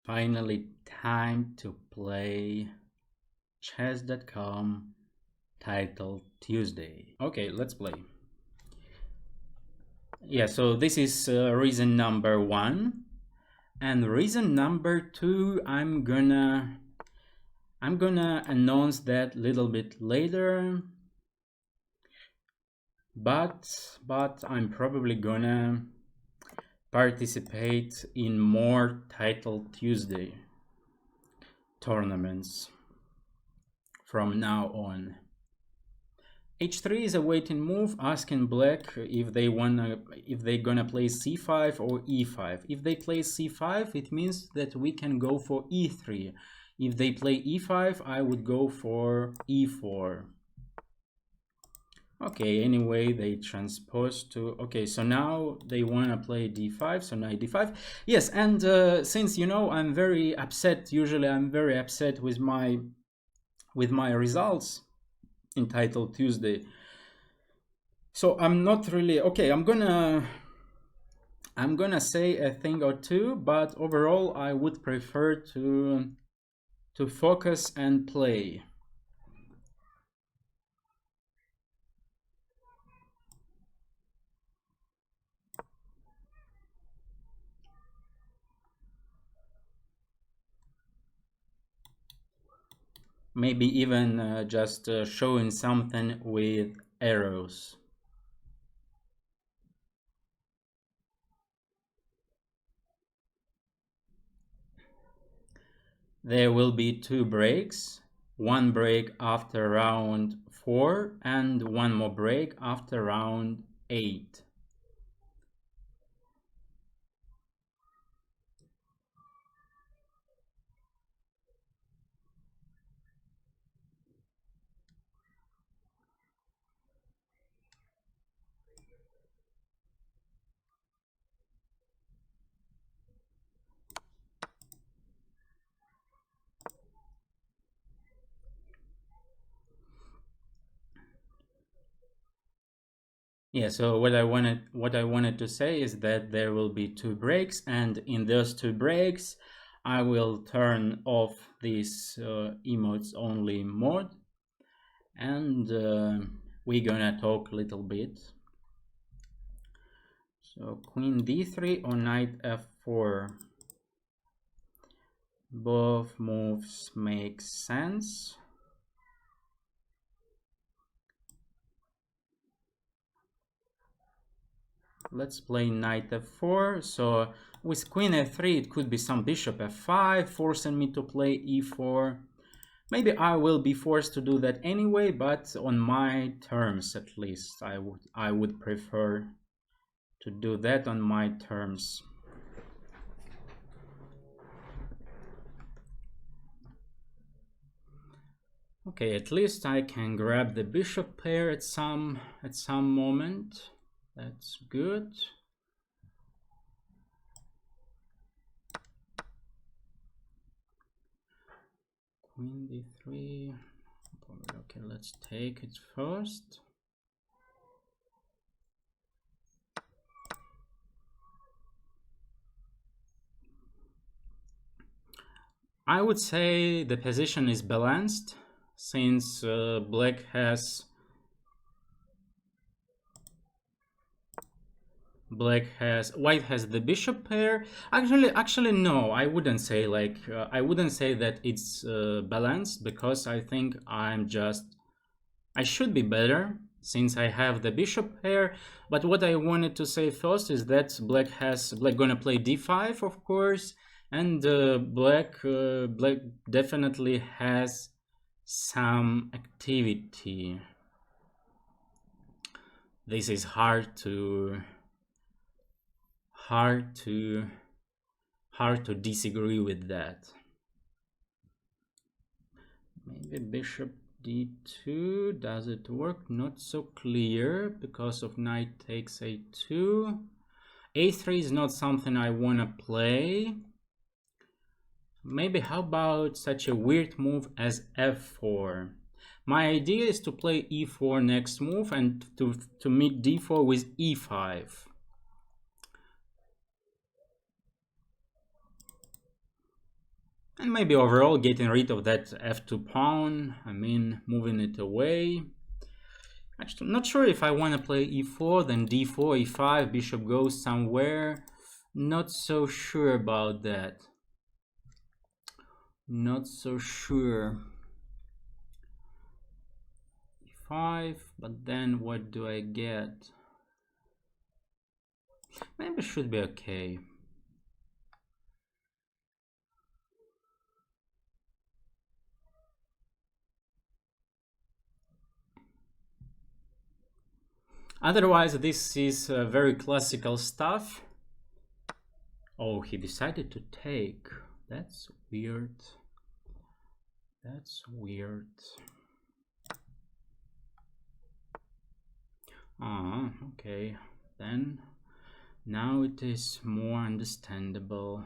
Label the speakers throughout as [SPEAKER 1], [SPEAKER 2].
[SPEAKER 1] Finally, time to play chess.com title Tuesday. Okay, let's play. Yeah, so this is reason number 1, and reason number 2 I'm gonna announce that a little bit later, but I'm probably gonna participate in more title Tuesday tournaments from now on. H3 is a waiting move, asking black if they gonna play c5 or e5. If they play c5, it means that we can go for e3. If they play e5, I would go for e4. Okay, anyway, they transpose to... Okay, so now they wanna play d5, so knight d5. Yes, and since, you know, I'm very upset, usually I'm very upset with my results in title Tuesday. So I'm not really... Okay, I'm gonna say a thing or two, but overall I would prefer to focus and play. Maybe even just showing something with arrows. There will be 2 breaks, 1 break after round 4 and 1 more break after round 8. Yeah, so what I wanted to say is that there will be 2 breaks, and in those 2 breaks I will turn off this emotes only mode, and we're gonna talk a little bit. So queen d3 or knight f4, both moves make sense. Let's play knight f4. So with queen f3, it could be some bishop f5, forcing me to play e4. Maybe I will be forced to do that anyway, but on my terms at least. I would prefer to do that on my terms. Okay, at least I can grab the bishop pair at some moment. That's good. Queen d3. Okay, let's take it first. I would say the position is balanced, since white has the bishop pair. Actually no, I wouldn't say that it's balanced, because I think I should be better since I have the bishop pair. But what I wanted to say first is that black gonna play d5, of course, and black definitely has some activity. This is hard to disagree with that. Maybe bishop d2, does it work? Not so clear because of knight takes a2. a3 is not something I want to play. Maybe how about such a weird move as f4? My idea is to play e4 next move and to meet d4 with e5. And maybe overall getting rid of that f2 pawn, I mean moving it away. Actually, I'm not sure if I want to play e4, then d4, e5, bishop goes somewhere. Not so sure about that. Not so sure. e5, but then what do I get? Maybe it should be okay. Otherwise, this is very classical stuff. Oh, he decided to take. That's weird. That's weird. Okay. Then, now it is more understandable.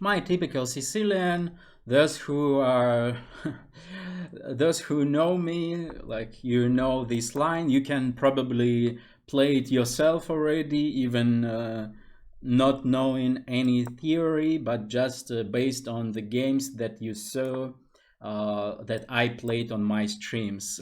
[SPEAKER 1] My typical Sicilian, those who are those who know me, like you know this line, you can probably play it yourself already, even not knowing any theory, but just based on the games that you saw that I played on my streams.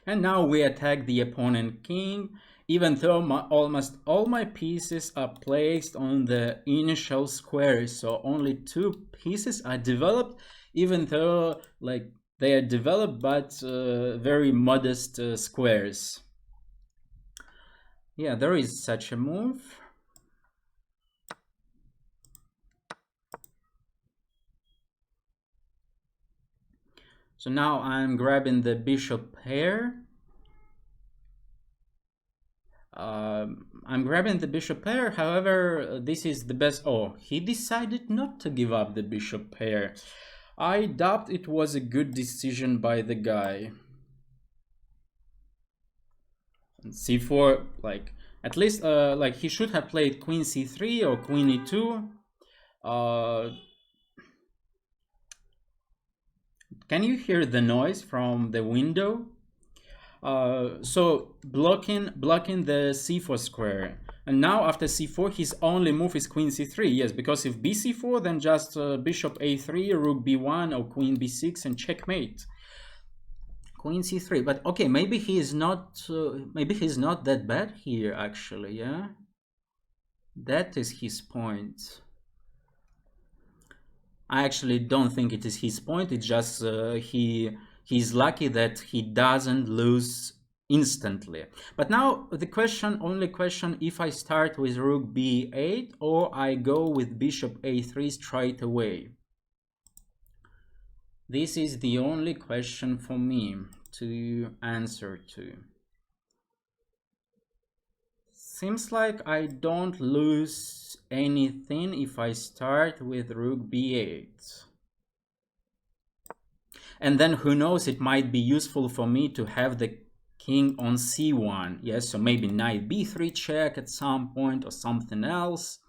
[SPEAKER 1] And now we attack the opponent king, even though almost all my pieces are placed on the initial squares, so only 2 pieces are developed, even though like they are developed but very modest squares. Yeah, there is such a move. So now I'm grabbing the bishop pair. I'm grabbing the bishop pair, however, this is the best. Oh, he decided not to give up the bishop pair. I doubt it was a good decision by the guy. And c4, like, at least, like, he should have played queen c3 or queen e2. Can you hear the noise from the window? So blocking the c4 square, and now after c4 his only move is queen c3. Yes, because if bc4, then just bishop a3, rook b1, or queen b6 and checkmate. Queen c3, but okay, maybe he's not that bad here actually. Yeah, that is his point. I actually don't think it is his point. It's just he's lucky that he doesn't lose instantly. But now the only question, if I start with rook b8 or I go with bishop a3 straight away. This is the only question for me to answer to. Seems like I don't lose anything if I start with rook b8. And then who knows, it might be useful for me to have the king on c1. Yes, so maybe knight b3 check at some point or something else.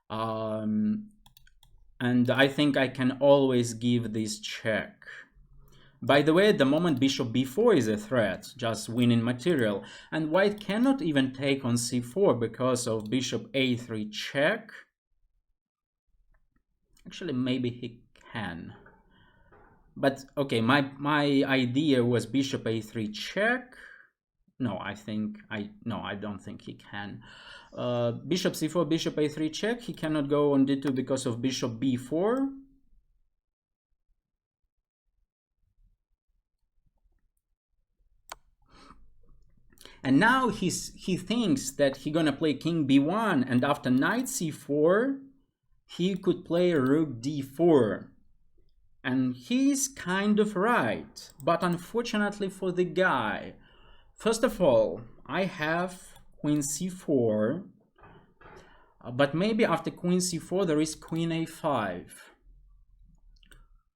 [SPEAKER 1] And I think I can always give this check. By the way, at the moment bishop b4 is a threat, just winning material, and white cannot even take on c4 because of bishop a3 check. Actually, maybe he can. But okay, my idea was bishop a3 check. No, I don't think he can. Bishop c4, bishop a3 check. He cannot go on d2 because of bishop b4. And now he thinks that he's gonna play king b1, and after knight c4, he could play rook d4. And he's kind of right, but unfortunately for the guy, first of all, I have queen c4, but maybe after queen c4 there is queen a5.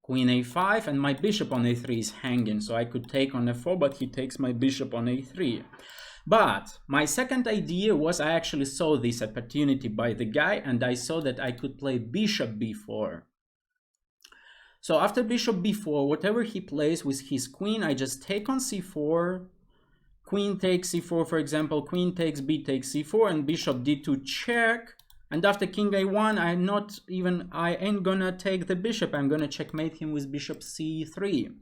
[SPEAKER 1] Queen a5, and my bishop on a3 is hanging, so I could take on f4, but he takes my bishop on a3. But my second idea was, I actually saw this opportunity by the guy, and I saw that I could play bishop b4. So after bishop b4, whatever he plays with his queen, I just take on c4, queen takes c4, for example, queen takes b takes c4, and bishop d2 check. And after king a1, I ain't gonna take the bishop. I'm gonna checkmate him with bishop c3.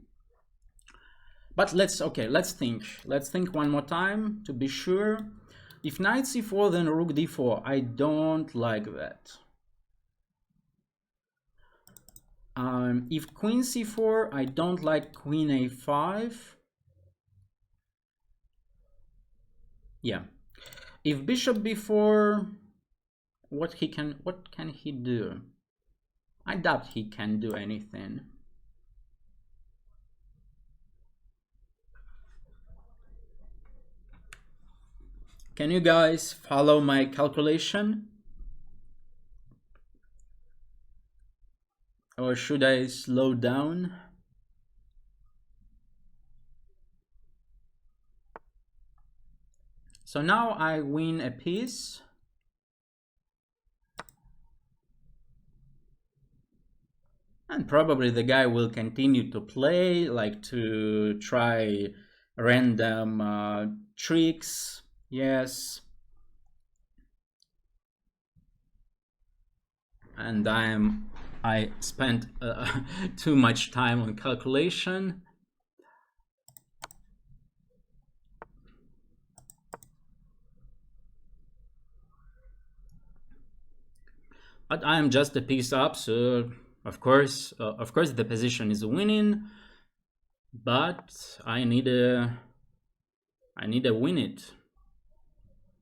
[SPEAKER 1] But let's think. Let's think one more time to be sure. If knight c4, then rook d4. I don't like that. If queen c4, I don't like queen a5. Yeah. If bishop b4, what can he do? I doubt he can do anything. Can you guys follow my calculation? Or should I slow down? So now I win a piece. And probably the guy will continue to play, like to try random tricks. Yes. And I spent too much time on calculation. But I am just a piece up, so of course the position is winning. But I need to win it.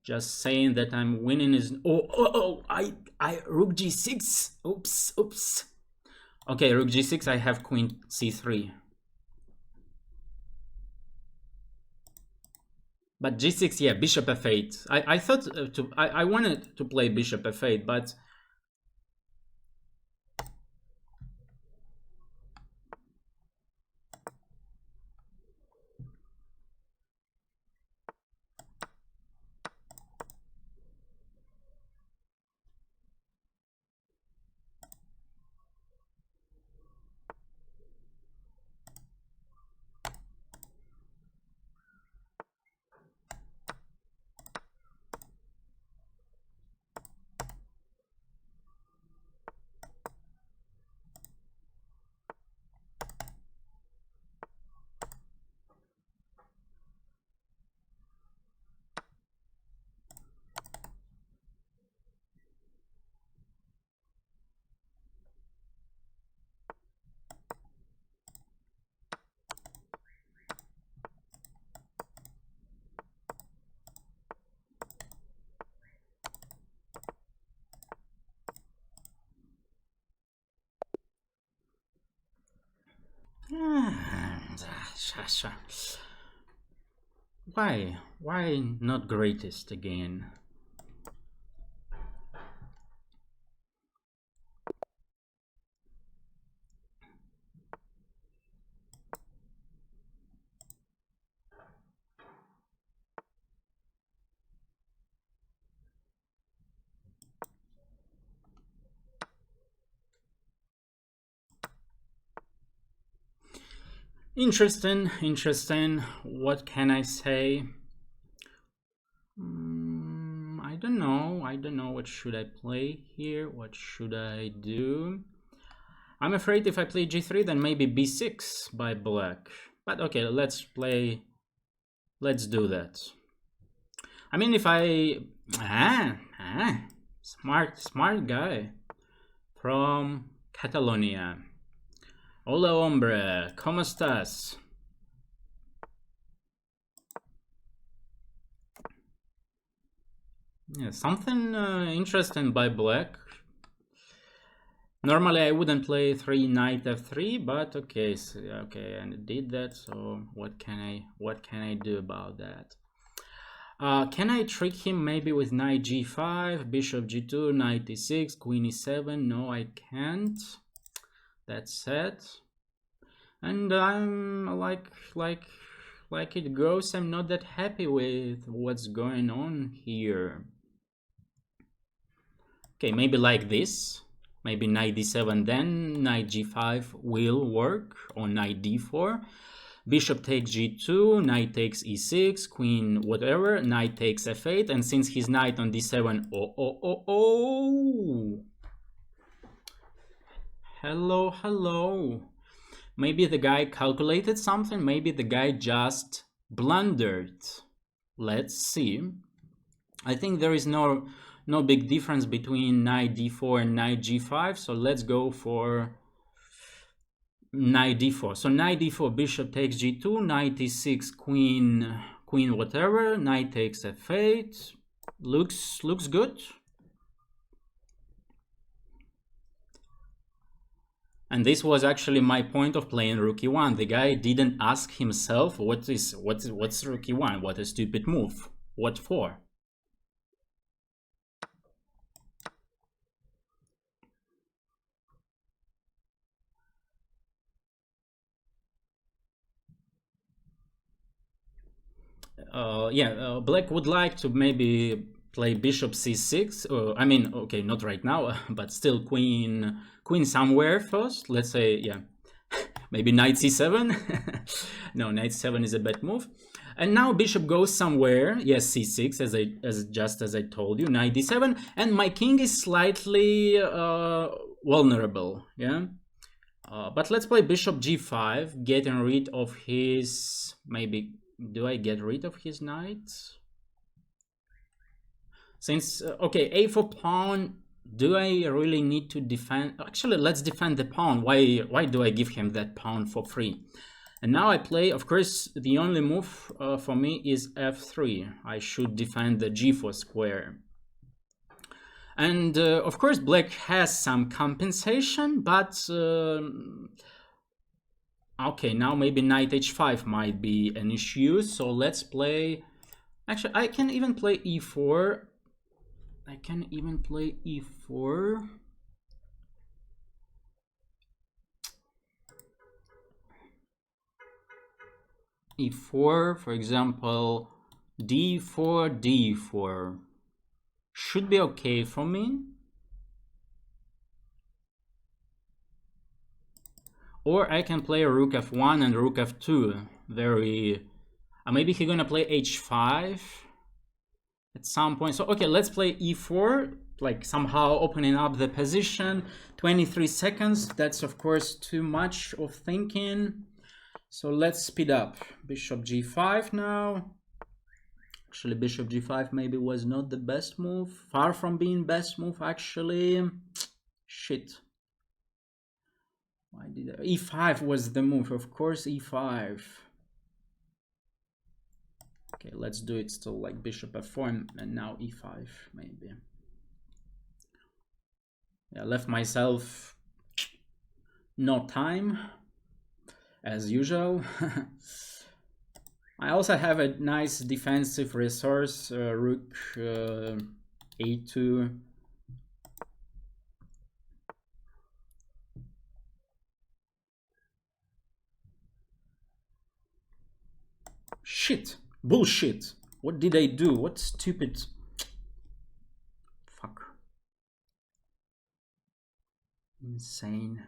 [SPEAKER 1] Just saying that I'm winning is I rook g6. Oops. Okay, rook g6. I have queen c3. But g6, yeah, bishop f8. I thought I wanted to play bishop f8, but why not greatest again? Interesting. What can I say? I don't know. What should I play here? What should I do? I'm afraid if I play g3, then maybe b6 by black. But okay, let's do that. I mean, if I... smart guy from Catalonia. Hola, hombre, ¿cómo estás? Yeah, something interesting by black. Normally I wouldn't play 3 knight f3, but okay, okay, and it did that. So what can I do about that? Can I trick him maybe with knight g5, bishop g2, knight e6, queen e7? No, I can't. That's set. And I'm like it goes, I'm not that happy with what's going on here. Okay, maybe like this. Maybe knight d7, then knight g5 will work, or knight d4. Bishop takes g2, knight takes e6, queen whatever, knight takes f8, and since he's knight on d7, hello. Maybe the guy calculated something, maybe the guy just blundered. Let's see. I think there is no big difference between knight d4 and knight g5, so let's go for knight d4. So knight d4, bishop takes g2, knight e6, queen whatever, knight takes f8. Looks good. And this was actually my point of playing rook e1. The guy didn't ask himself what's rook e1, what a stupid move, what for? Black would like to maybe play bishop c6. I mean, okay, not right now, but still queen somewhere first. Let's say, yeah, maybe knight c7. No, knight c7 is a bad move. And now bishop goes somewhere. Yes, c6, as I told you, knight d7, and my king is slightly vulnerable. Yeah. But let's play bishop g5, getting rid of his, maybe. Do I get rid of his knight? Since, okay, a4 pawn, do I really need to defend? Actually, let's defend the pawn. Why do I give him that pawn for free? And now I play, of course, the only move for me is f3. I should defend the g4 square. And of course, black has some compensation, but okay, now maybe knight h5 might be an issue, so let's play... Actually, I can even play e4. e4, for example, d4, d4. Should be okay for me. Or I can play rook f1 and rook f2. Very... maybe he's gonna play h5 at some point. So, okay, let's play e4, like somehow opening up the position. 23 seconds, that's of course too much of thinking. So let's speed up. Bishop g5 now. Actually, bishop g5 maybe was not the best move. Far from being best move, actually. Shit. Why did I... e5 was the move, of course, e5. Okay, let's do it still like bishop f4 and now e5 maybe. Yeah, left myself no time as usual. I also have a nice defensive resource, rook a2. Shit. Bullshit. What did I do? What stupid... Fuck. Insane.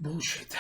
[SPEAKER 1] Bullshit.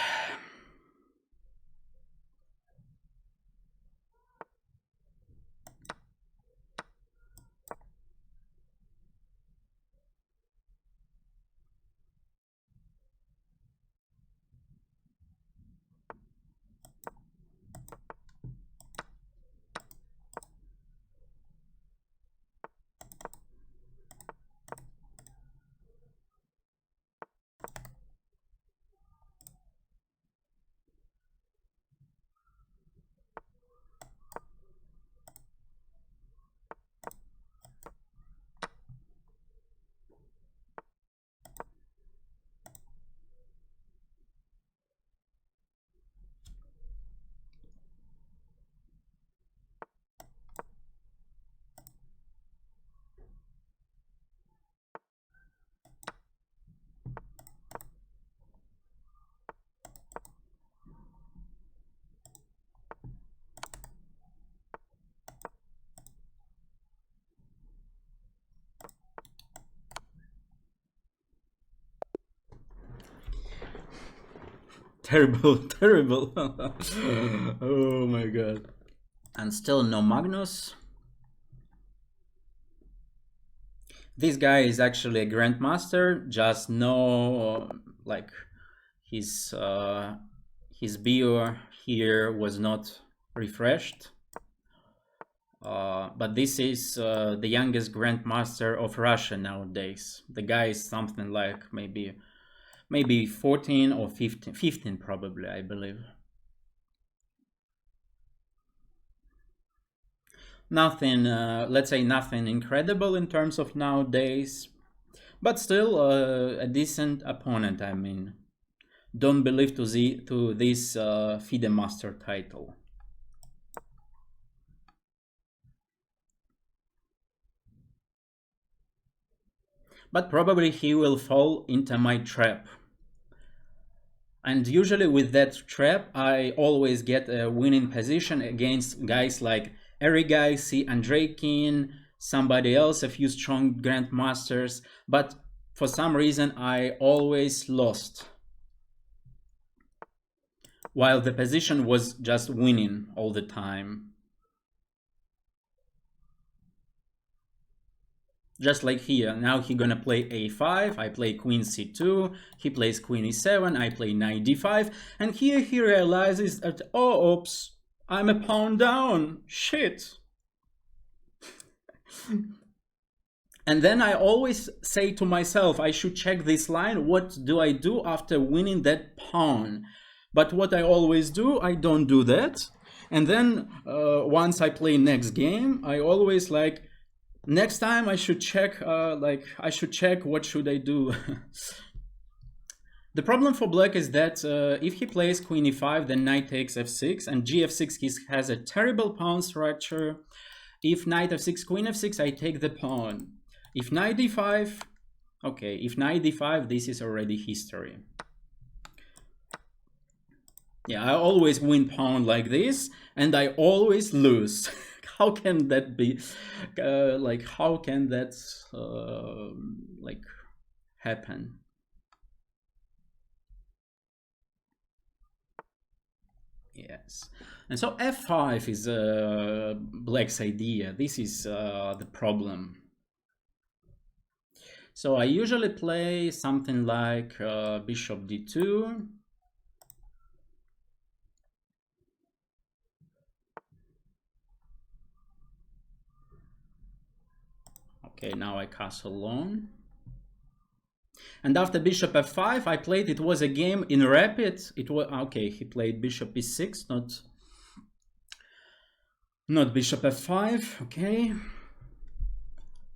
[SPEAKER 1] Terrible, terrible. Oh my god. And still no Magnus. This guy is actually a grandmaster, just no, like, his bio here was not refreshed. But this is the youngest grandmaster of Russia nowadays. The guy is something like maybe 14 or 15 probably, I believe. Nothing, let's say nothing incredible in terms of nowadays, but still a decent opponent. I mean, don't believe to this FIDE Master title. But probably he will fall into my trap. And usually with that trap, I always get a winning position against guys like Erigai, C. Andreikin, somebody else, a few strong grandmasters. But for some reason, I always lost, while the position was just winning all the time. Just like here, now he gonna play a5, I play queen c2, he plays queen e7, I play knight d5, and here he realizes that, oh, oops, I'm a pawn down, shit. And then I always say to myself, I should check this line, what do I do after winning that pawn? But what I always do, I don't do that. And then once I play next game, I always like, next time I should check, what should I do? The problem for black is that if he plays queen e5, then knight takes f6, and gf6 has a terrible pawn structure. If knight f6, queen f6, I take the pawn. If knight d5, okay, if knight d5, this is already history. Yeah, I always win pawn like this, and I always lose. How can that be? How can that happen? Yes, and so f5 is black's idea. This is the problem. So I usually play something like bishop d2. Okay, now I castle on. And after bishop f5, I played, it was a game in rapid. It was, okay, he played bishop e6, not bishop f5, okay.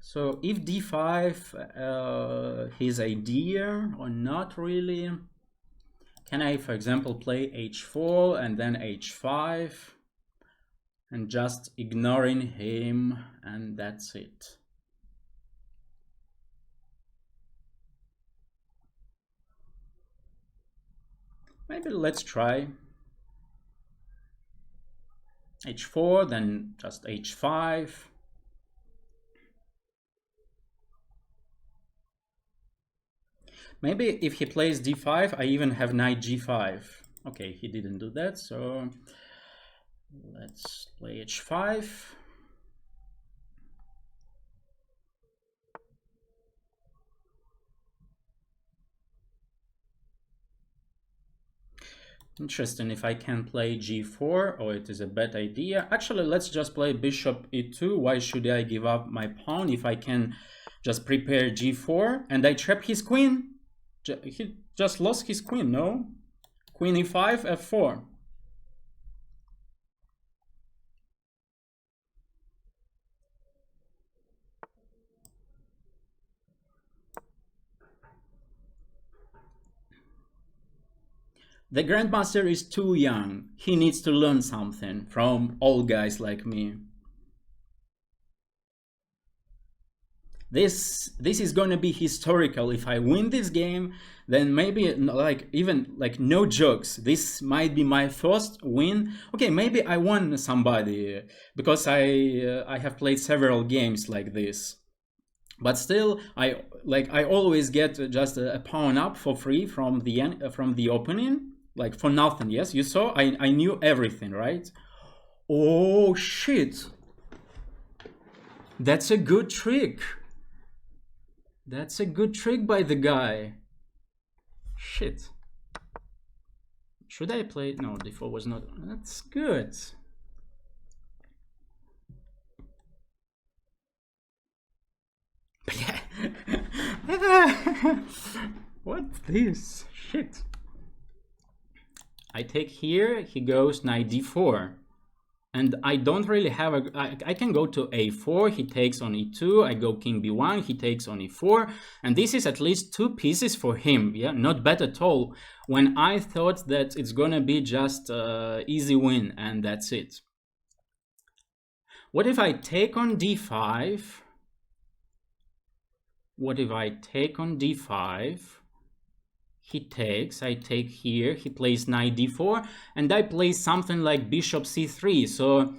[SPEAKER 1] So if d5 his idea or not really, can I, for example, play h4 and then h5 and just ignoring him, and that's it. Maybe let's try h4, then just h5. Maybe if he plays d5, I even have knight g5. Okay, he didn't do that, so let's play h5. Interesting if I can play g4, or it is a bad idea. Actually, let's just play bishop e2. Why should I give up my pawn if I can just prepare g4 and I trap his queen? He just lost his queen, no? Queen e5, f4. The Grandmaster is too young. He needs to learn something from old guys like me. This is going to be historical. If I win this game, then maybe like even like no jokes, this might be my first win. Okay, maybe I won somebody because I have played several games like this. But still, I always get just a pawn up for free from the opening. Like for nothing, yes? You saw? I knew everything, right? Oh, shit. That's a good trick. That's a good trick by the guy. Shit. Should I play? No, d4 was not. That's good. What's this? Shit. I take here, he goes knight d4. And I don't really have a... I can go to a4, he takes on e2, I go king b1, he takes on e4. And this is at least 2 pieces for him, yeah? Not bad at all. When I thought that it's gonna be just easy win, and that's it. What if I take on d5? What if I take on d5? He takes, I take here, he plays knight d4, and I play something like bishop c3, so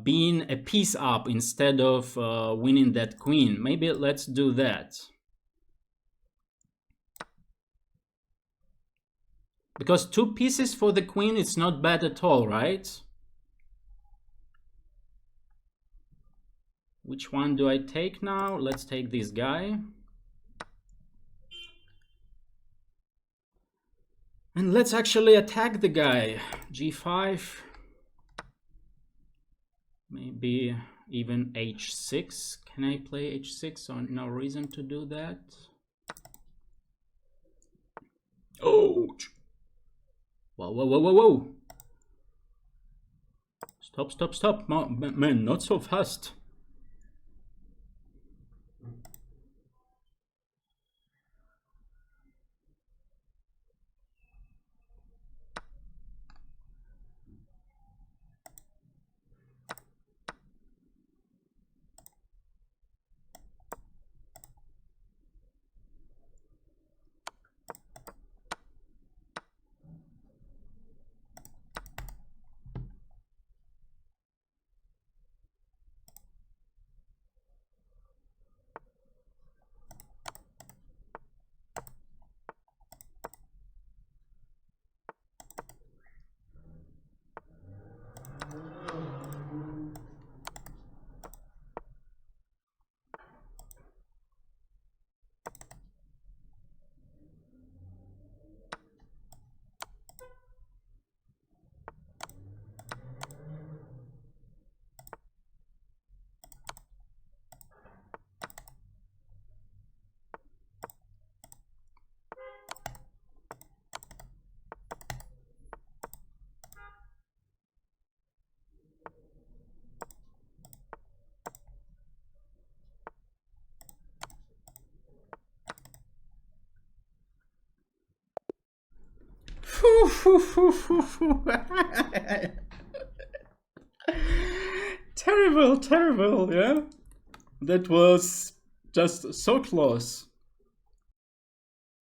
[SPEAKER 1] being a piece up instead of winning that queen. Maybe let's do that. Because 2 pieces for the queen, it's not bad at all, right? Which one do I take now? Let's take this guy. And let's actually attack the guy. g5. Maybe even h6. Can I play h6? Or no reason to do that. Oh! Whoa, whoa, whoa, whoa, whoa! Stop, stop, stop. Man, not so fast. Terrible, terrible, yeah? That was just so close.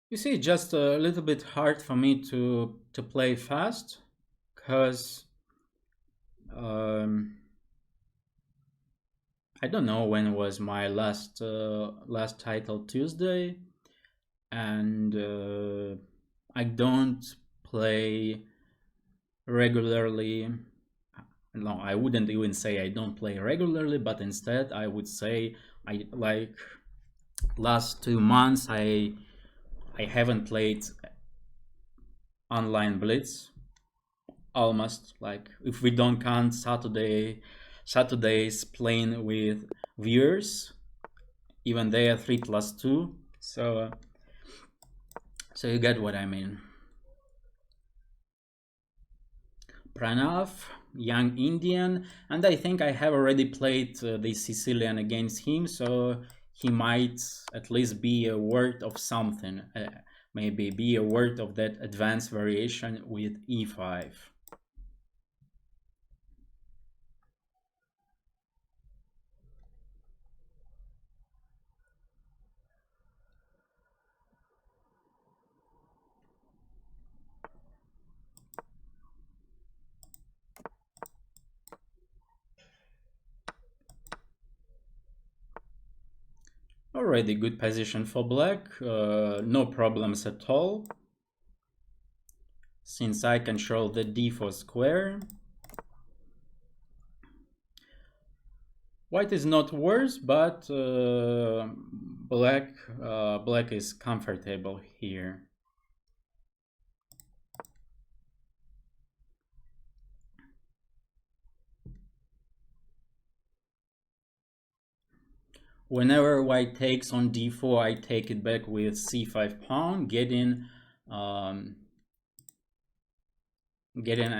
[SPEAKER 1] You see, just a little bit hard for me to play fast, because I don't know when was my last title Tuesday, and I don't play regularly. No, I wouldn't even say I don't play regularly, but instead I would say I like last 2 months I haven't played online blitz almost, like if we don't count Saturdays playing with viewers, even they are 3+2, so you get what I mean. Pranav, young Indian, and I think I have already played the Sicilian against him, so he might at least be a word of something, maybe be a word of that advanced variation with e5. Already good position for black, no problems at all, since I control the d4 square. White is not worse, but black is comfortable here. Whenever white takes on d4, I take it back with c5 pawn, getting a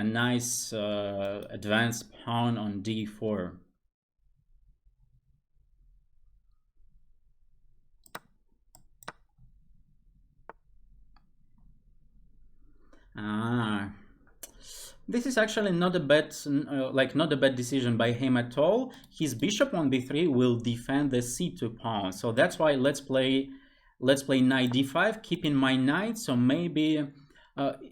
[SPEAKER 1] nice advanced pawn on d4. This is actually not a bad, not a bad decision by him at all. His bishop on b3 will defend the c2 pawn, so that's why let's play knight d5, keeping my knight. So maybe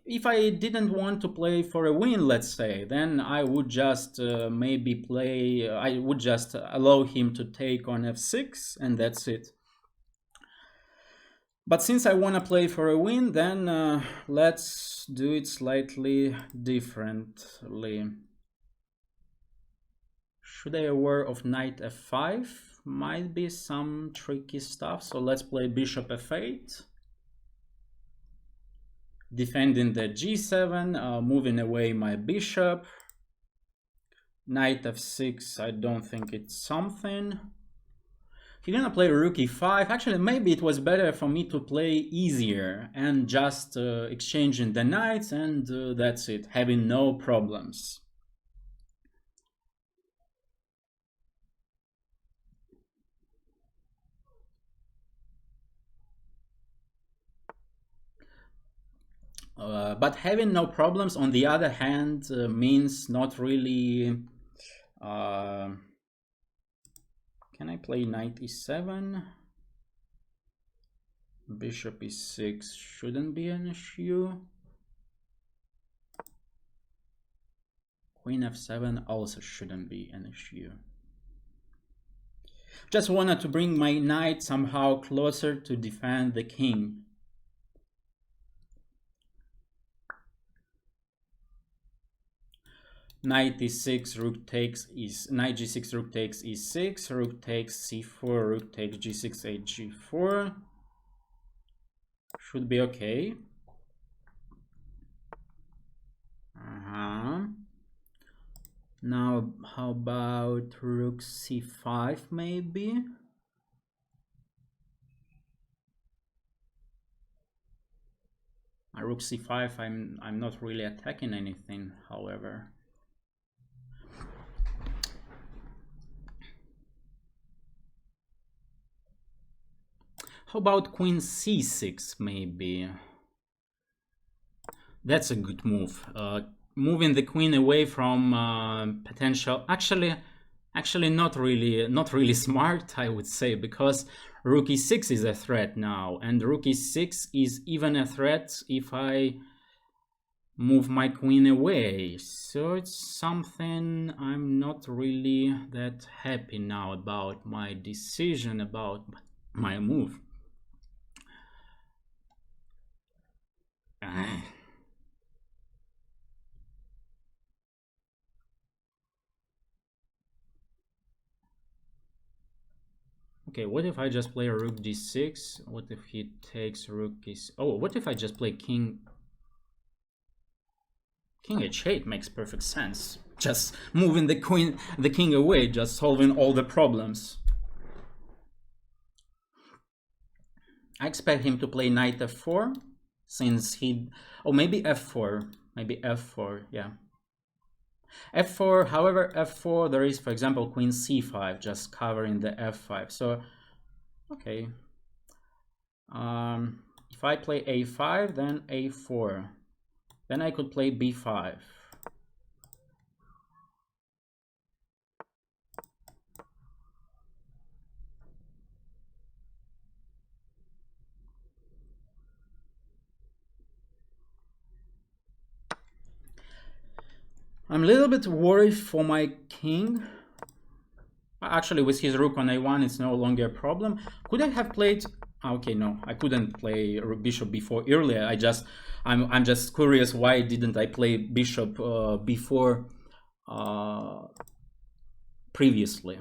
[SPEAKER 1] if I didn't want to play for a win, let's say, then I would just maybe play. I would just allow him to take on f6, and that's it. But since I want to play for a win, then let's do it slightly differently. Should I aware of knight f5? Might be some tricky stuff, so let's play bishop f8. Defending the g7, moving away my bishop. Knight f6, I don't think it's something. He's gonna play rook e5. Actually, maybe it was better for me to play easier and just exchanging the knights, and that's it, having no problems. But having no problems, on the other hand, means not really... Can I play knight e7? Bishop e6 shouldn't be an issue. Queen f7 also shouldn't be an issue. Just wanted to bring my knight somehow closer to defend the king. Knight e6, rook takes knight g6, rook takes e6, rook takes c4, rook takes g6, h4. Should be okay. Now, how about rook c5 maybe? Rook c5, I'm not really attacking anything, however. How about queen c6 maybe? That's a good move. Moving the queen away from potential... Actually, not really smart, I would say, because rook e6 is a threat now, and rook e6 is even a threat if I move my queen away. So it's something I'm not really that happy now about my decision, about my move. Okay, what if I just play rook d6? What if he takes rook is... Oh, what if I just play king... King h8 makes perfect sense. Just moving the king away, just solving all the problems. I expect him to play knight f4, since he... Oh, maybe f4. Maybe f4, yeah. f4, however, f4, there is, for example, queen c5, just covering the f5. So, okay. If I play a5, then a4. Then I could play b5. I'm a little bit worried for my king. Actually, with his rook on a1, it's no longer a problem. Could I have played... Okay, no, I couldn't play bishop b4 earlier. I'm just curious, why didn't I play bishop b4 previously?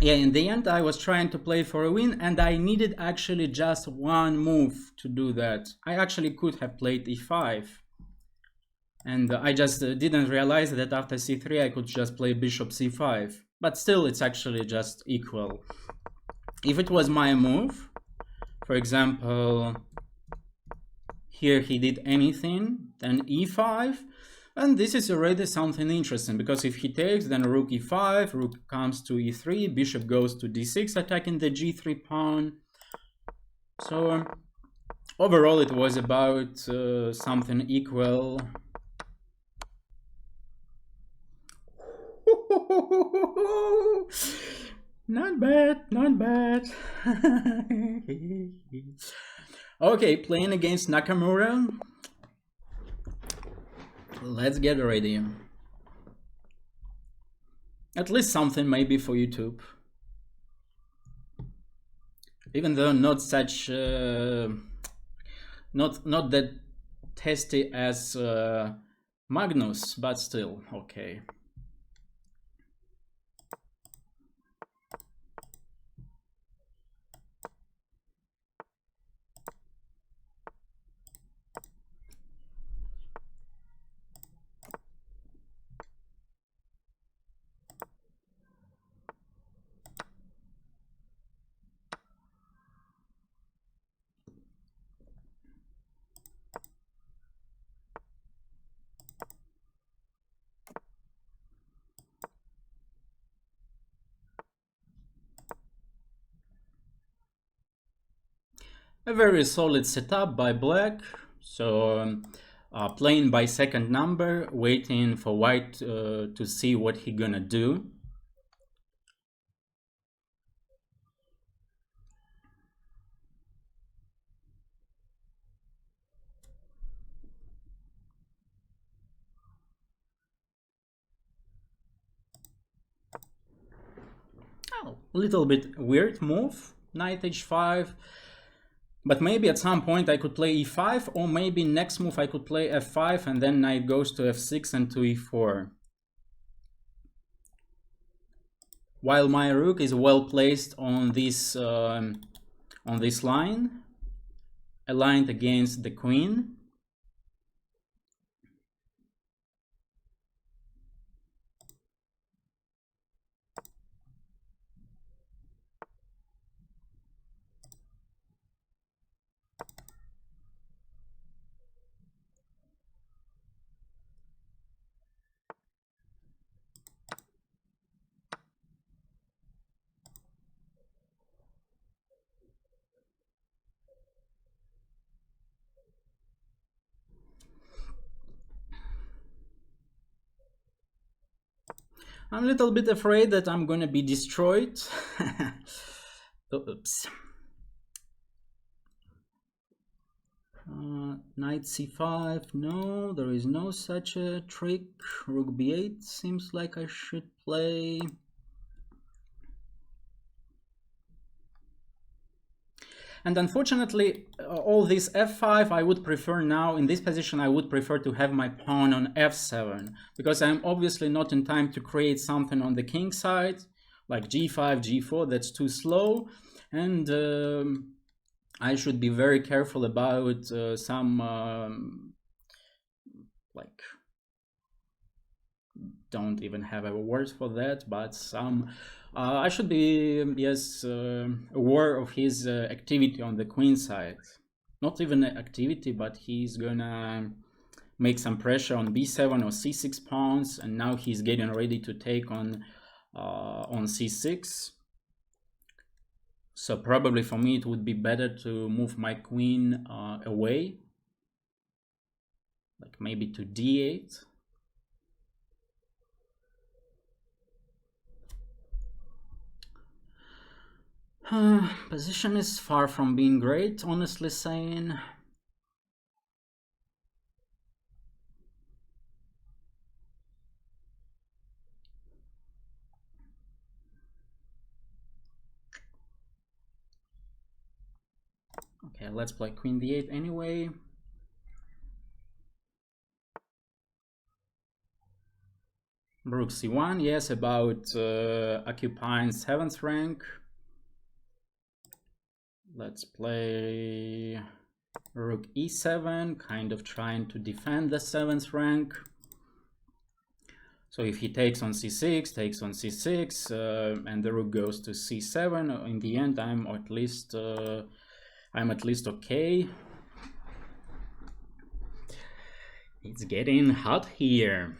[SPEAKER 1] Yeah, in the end, I was trying to play for a win, and I needed actually just one move to do that. I actually could have played e5. And I just didn't realize that after c3 I could just play bishop c5. But still, it's actually just equal. If it was my move, for example, here he did anything, then e5, and this is already something interesting, because if he takes, then rook e5, rook comes to e3, bishop goes to d6, attacking the g3 pawn. So overall it was about something equal. Not bad, not bad. Okay, playing against Nakamura. Let's get ready. At least something maybe for YouTube. Even though not such, not that tasty as Magnus, but still okay. A very solid setup by black. So playing by second number, waiting for white to see what he gonna do. Oh, a little bit weird move, knight h5. But maybe at some point I could play e5, or maybe next move I could play f5 and then knight goes to f6 and to e4. While my rook is well placed on this line, aligned against the queen. I'm a little bit afraid that I'm gonna be destroyed. Oops. Knight c5, no, there is no such a trick. Rook b8 seems like I should play. And unfortunately, all this f5, I would prefer now, in this position, I would prefer to have my pawn on f7, because I'm obviously not in time to create something on the king side, like g5, g4, that's too slow. And I should be very careful about some, like, don't even have a word for that, but some... I should be, yes, aware of his activity on the queen side. Not even activity, but he's gonna make some pressure on b7 or c6 pawns, and now he's getting ready to take on c6. So probably for me it would be better to move my queen away, like maybe to d8. Position is far from being great, honestly saying. Okay, let's play queen d8 anyway. Rook c1, yes, about occupying 7th rank. Let's play rook e7, kind of trying to defend the 7th rank. So if he takes on c6, takes on c6, and the rook goes to c7, in the end I'm at least okay. It's getting hot here.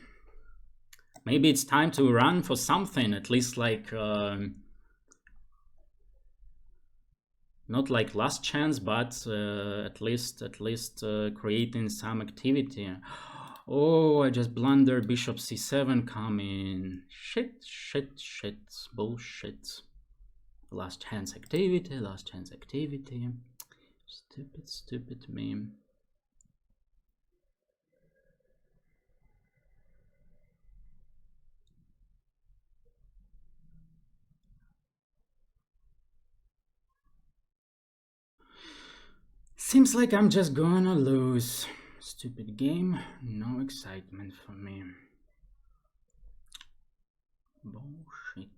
[SPEAKER 1] Maybe it's time to run for something, at least like not like last chance, but at least creating some activity. Oh, I just blundered bishop c7 coming. Shit, bullshit. Last chance activity. Stupid me. Seems like I'm just gonna lose. Stupid game, no excitement for me. Bullshit.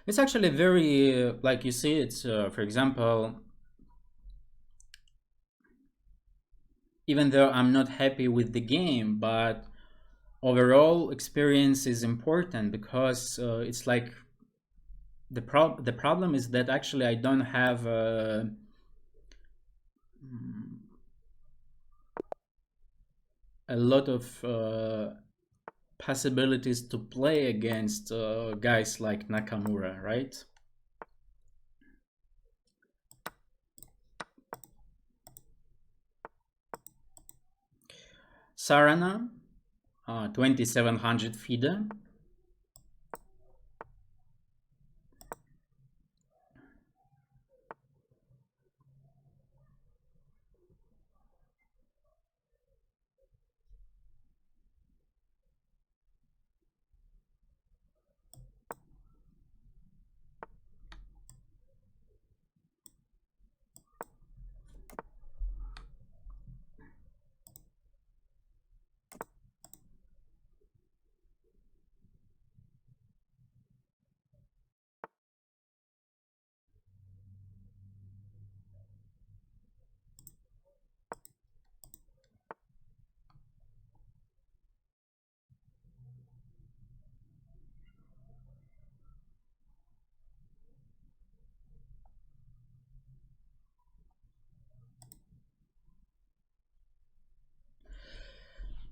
[SPEAKER 1] It's actually very, like you see, it's, for example, even though I'm not happy with the game, but overall experience is important because it's like the problem is that actually I don't have a lot of possibilities to play against guys like Nakamura, right? Sarana, 2700 FIDE.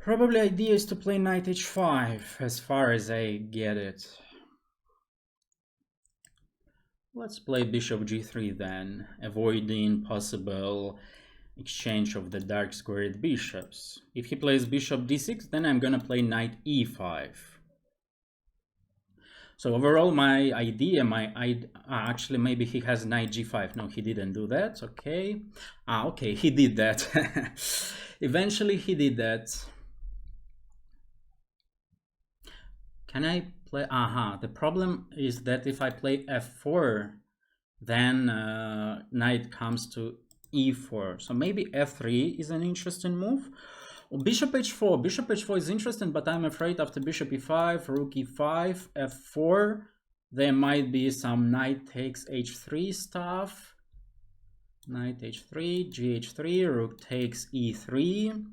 [SPEAKER 1] Probably idea is to play knight h5 as far as I get it. Let's play bishop g3 then, avoiding possible exchange of the dark squared bishops. If he plays bishop d6, then I'm gonna play knight e5. So overall my idea, actually maybe he has knight g5. No, he didn't do that, okay. Okay, he did that. Eventually he did that. Can I play? The problem is that if I play f4, then knight comes to e4. So maybe f3 is an interesting move. Bishop h4. Bishop h4 is interesting, but I'm afraid after bishop e5, rook e5, f4, there might be some knight takes h3 stuff. Knight h3, gh3, rook takes e3.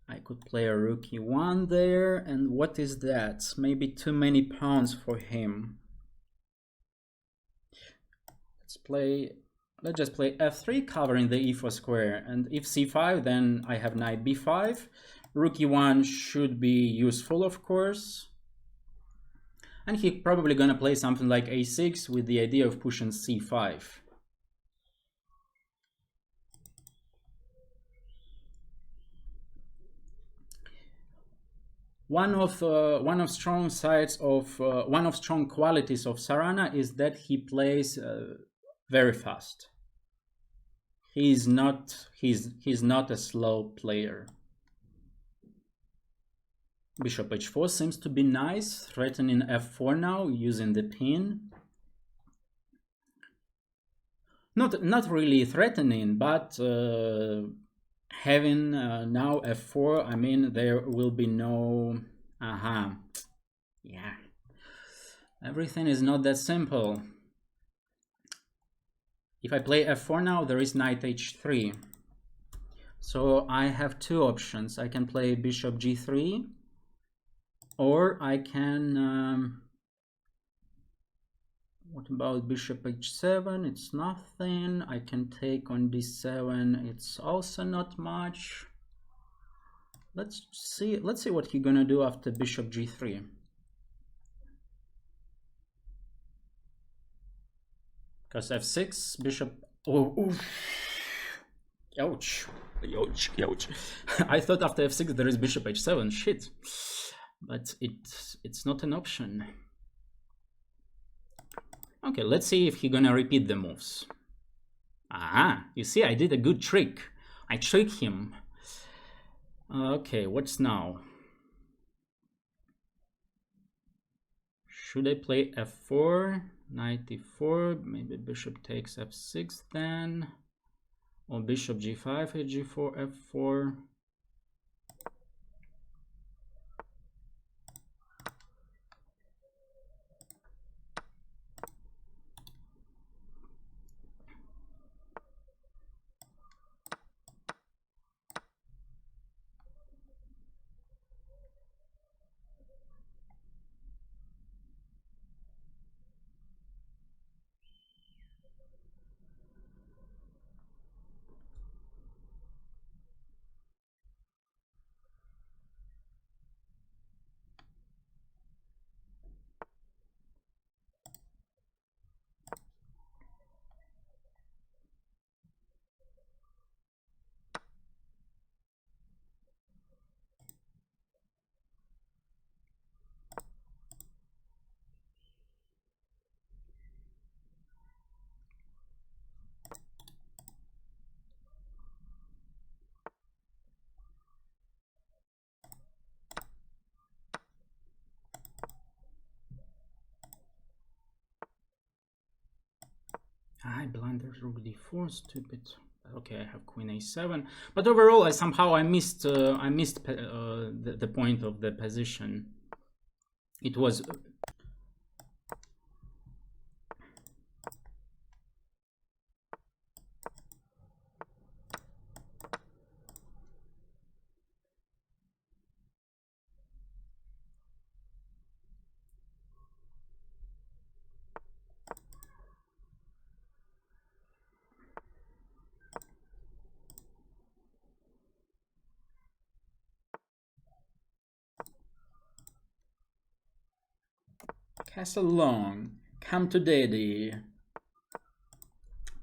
[SPEAKER 1] I could play a rook e1 there, and what is that? Maybe too many pawns for him. Let's just play f3 covering the e4 square, and if c5, then I have knight b5. Rook e1 should be useful, of course. And he's probably gonna play something like a6 with the idea of pushing c5. One of strong sides of one of strong qualities of Sarana is that he plays very fast. He's not a slow player. Bishop h4 seems to be nice, threatening f4 now using the pin. Not really threatening, but having now f4, I mean, there will be no yeah, everything is not that simple. If I play f4 now, there is knight h3, so I have two options. I can play bishop g3, or I can what about bishop h7? It's nothing. I can take on d7. It's also not much. Let's see what he's gonna do after bishop g3. Because f6, bishop. Oh, ouch, ouch, ouch. I thought after f6 there is bishop h7. Shit, but it's not an option. Okay, let's see if he's gonna repeat the moves. You see, I did a good trick. I tricked him. Okay, what's now? Should I play f4, knight e4, maybe bishop takes f6 then, or bishop g5, g4, f4. I blundered rook d4, stupid. Okay, I have queen a7, but overall, I missed the point of the position. It was castle long, come to daddy.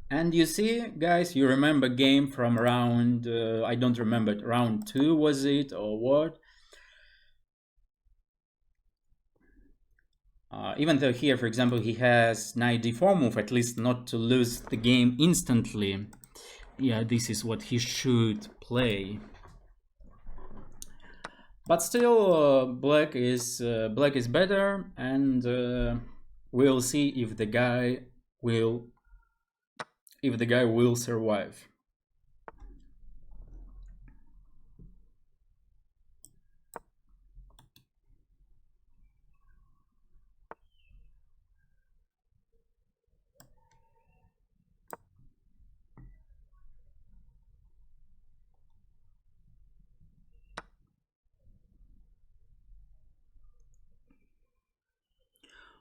[SPEAKER 1] And you see, guys, you remember game from round, I don't remember, round 2 was it, or what? Even though here, for example, he has knight d4 move, at least not to lose the game instantly. Yeah, this is what he should play. But still, black is better, and we'll see if the guy will survive.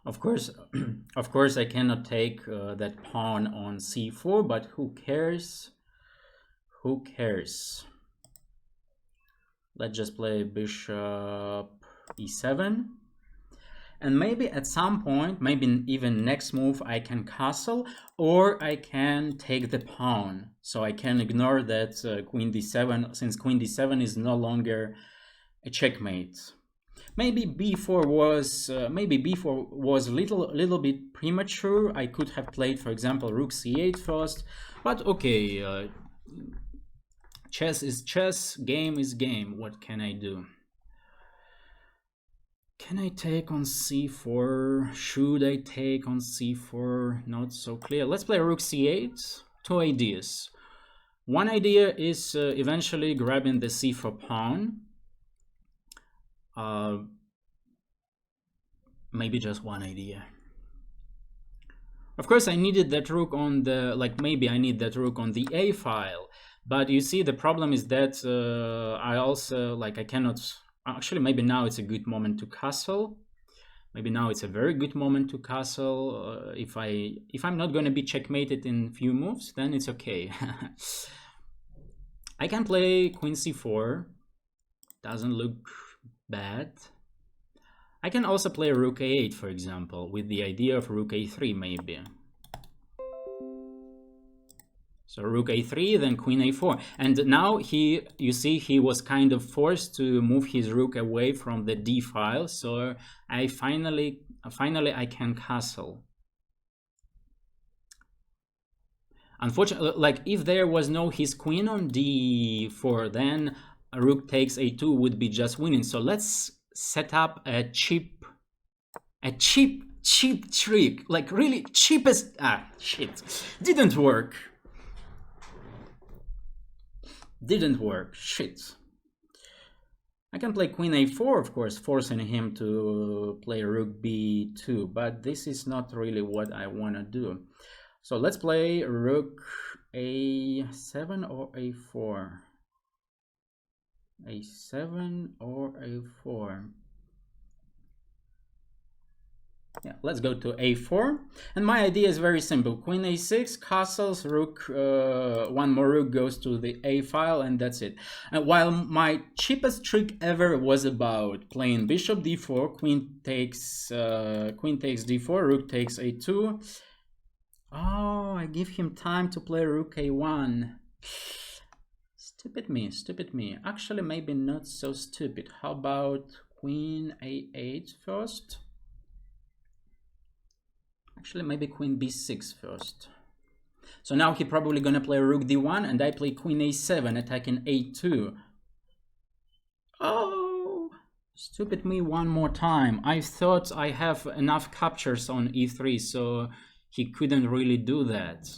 [SPEAKER 1] Of course, I cannot take that pawn on c4, but who cares? Who cares? Let's just play bishop e7. And maybe at some point, maybe even next move, I can castle, or I can take the pawn. So I can ignore that queen d7, since queen d7 is no longer a checkmate. Maybe b4 was little bit premature. I could have played, for example, rook c8 first, but okay, chess is chess, game is game. What can I do? Can I take on c4? Should I take on c4? Not so clear. Let's play rook c8. Two ideas. One idea is eventually grabbing the c4 pawn. Maybe just one idea. Of course, I needed that rook on the, maybe I need that rook on the a file. But you see, the problem is that I also, I cannot, actually, maybe now it's a good moment to castle. Maybe now it's a very good moment to castle. If I'm not going to be checkmated in few moves, then it's okay. I can play queen c4. Doesn't look bad. I can also play rook a8, for example, with the idea of rook a3 maybe. So rook a3, then queen a4. And now you see, he was kind of forced to move his rook away from the d file. So I finally I can castle. Unfortunately, if there was no his queen on d4, then rook takes a2 would be just winning. So let's set up a cheap trick, really cheapest. Shit, didn't work. Shit. I can play queen a4, of course, forcing him to play rook b2, but this is not really what I want to do. So let's play rook a7 or a4. a7 or a4. Yeah, let's go to a4. And my idea is very simple. Queen a6, castles, rook, one more rook goes to the a file, and that's it. And while my cheapest trick ever was about playing bishop d4, queen takes d4, rook takes a2. Oh, I give him time to play rook a1. Stupid me. Actually, maybe not so stupid. How about queen a8 first? Actually, maybe queen b6 first. So now he probably gonna play rook d1, and I play queen a7, attacking a2. Oh, stupid me one more time. I thought I have enough captures on e3, so he couldn't really do that.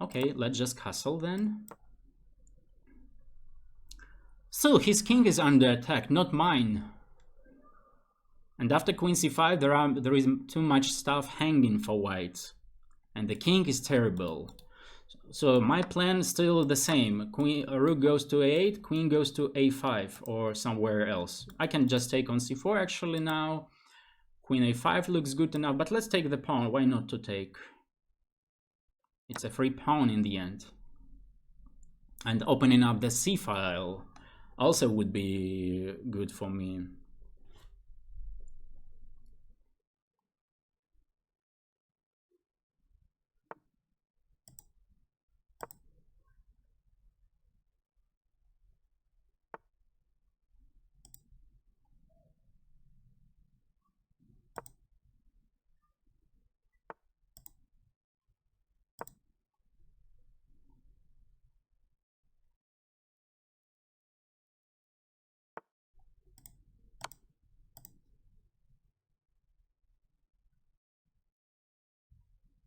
[SPEAKER 1] Okay, let's just castle then. So his king is under attack, not mine. And after queen c5, there is too much stuff hanging for white, and the king is terrible. So my plan is still the same. Rook goes to a8, queen goes to a5 or somewhere else. I can just take on c4 actually now. Queen a5 looks good enough, but let's take the pawn. Why not to take? It's a free pawn in the end. And opening up the c file also would be good for me.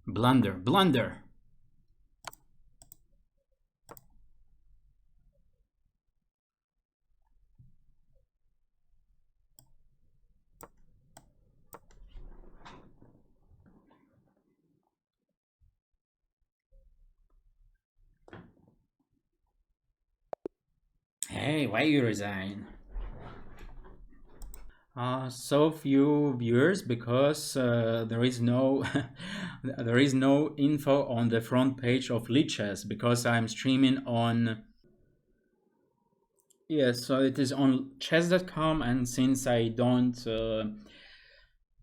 [SPEAKER 1] Blunder. Hey, why you resign? So few viewers because there is no there is no info on the front page of Lichess because I'm streaming on. Yes, so it is on chess.com, and since I don't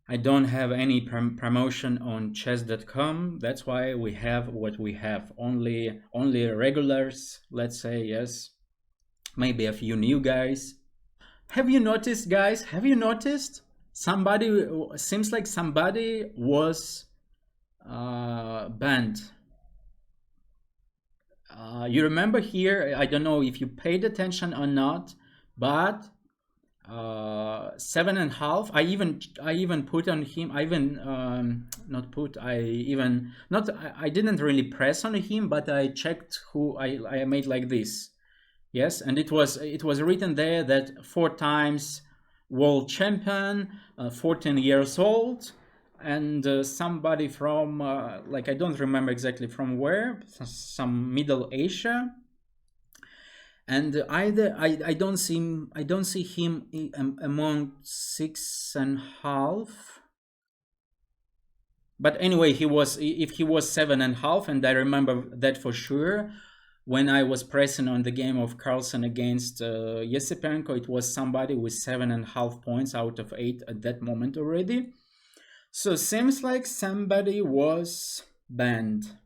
[SPEAKER 1] have any promotion on chess.com, that's why we have what we have. Only regulars, let's say. Yes, maybe a few new guys. Have you noticed, guys? Have you noticed? Somebody, seems like somebody was banned. You remember here, I don't know if you paid attention or not, but 7.5. I even put on him. I even not put. I even not. I didn't really press on him, but I checked who I made like this. Yes, and it was written there that 4 times world champion, 14 years old, and somebody from like I don't remember exactly from where, some Middle Asia. And either I don't see him among 6.5. But anyway, if he was 7.5, and I remember that for sure. When I was pressing on the game of Carlsen against Yesipenko, it was somebody with 7.5 points out of 8 at that moment already. So seems like somebody was banned.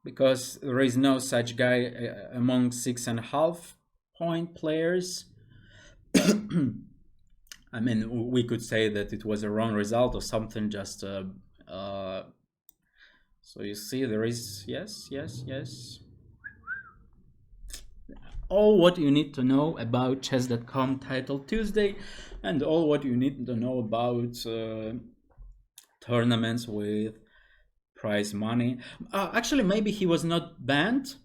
[SPEAKER 1] Because there is no such guy among 6.5 point players. I mean, we could say that it was a wrong result or something, just so you see there is, yes. All what you need to know about chess.com Title Tuesday, and all what you need to know about tournaments with prize money. Actually, maybe he was not banned.